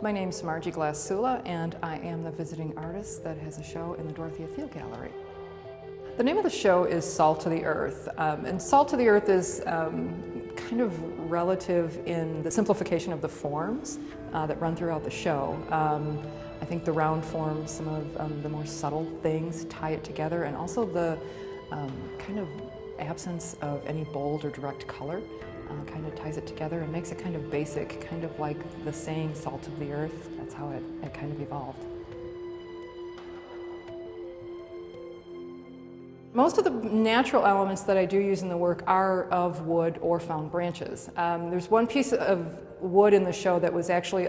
My name's Margie Glass Sula, and I am the visiting artist that has a show in the Dorothea Thiel Gallery. The name of the show is Salt to the Earth, and Salt to the Earth is kind of relative in the simplification of the forms that run throughout the show. I think the round forms, some of the more subtle things tie it together, and also the kind of absence of any bold or direct color kind of ties it together and makes it kind of basic, kind of like the saying salt of the earth. That's how it kind of evolved. Most of the natural elements that I do use in the work are of wood or found branches. There's one piece of wood in the show that was actually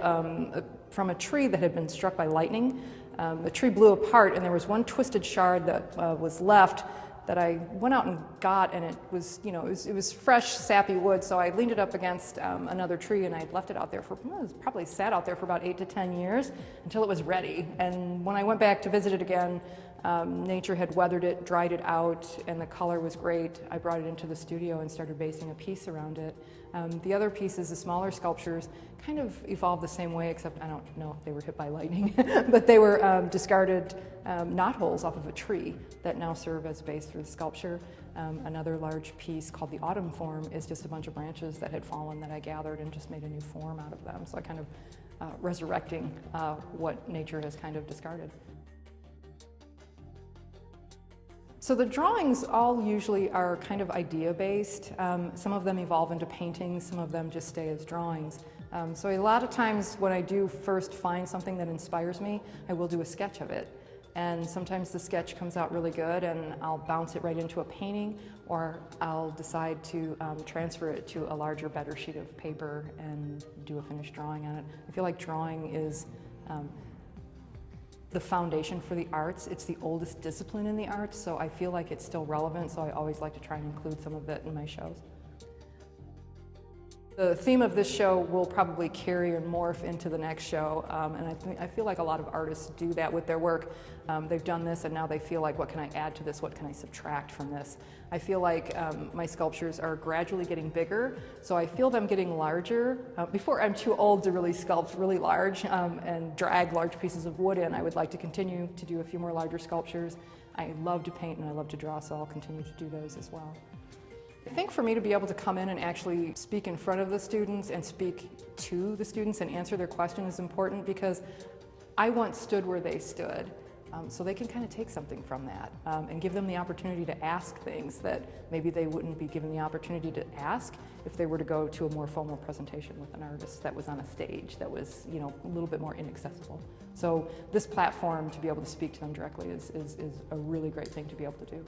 from a tree that had been struck by lightning. The tree blew apart, and there was one twisted shard that was left that I went out and got, and it was, it was fresh, sappy wood, so I leaned it up against another tree, and I left it out there for, it was probably sat out there for about 8 to 10 years until it was ready. And when I went back to visit it again, nature had weathered it, dried it out, and the color was great. I brought it into the studio and started basing a piece around it. The other pieces, the smaller sculptures, kind of evolved the same way, except I don't know if they were hit by lightning, but they were discarded knotholes off of a tree that now serve as a base for the sculpture. Another large piece called the Autumn Form is just a bunch of branches that had fallen that I gathered and just made a new form out of them. So I kind of resurrecting what nature has kind of discarded. So the drawings all usually are kind of idea-based. Some of them evolve into paintings, some of them just stay as drawings. So a lot of times when I do first find something that inspires me, I will do a sketch of it. And sometimes the sketch comes out really good and I'll bounce it right into a painting, or I'll decide to transfer it to a larger, better sheet of paper and do a finished drawing on it. I feel like drawing is the foundation for the arts. It's the oldest discipline in the arts, so I feel like it's still relevant, so I always like to try and include some of it in my shows. The theme of this show will probably carry and morph into the next show, and I feel like a lot of artists do that with their work. They've done this and now they feel like, what can I add to this? What can I subtract from this? I feel like my sculptures are gradually getting bigger, so I feel them getting larger. Before I'm too old to really sculpt really large and drag large pieces of wood in, I would like to continue to do a few more larger sculptures. I love to paint and I love to draw, so I'll continue to do those as well. I think for me to be able to come in and actually speak in front of the students and speak to the students and answer their question is important, because I once stood where they stood. So they can kind of take something from that and give them the opportunity to ask things that maybe they wouldn't be given the opportunity to ask if they were to go to a more formal presentation with an artist that was on a stage that was, a little bit more inaccessible. So this platform to be able to speak to them directly is a really great thing to be able to do.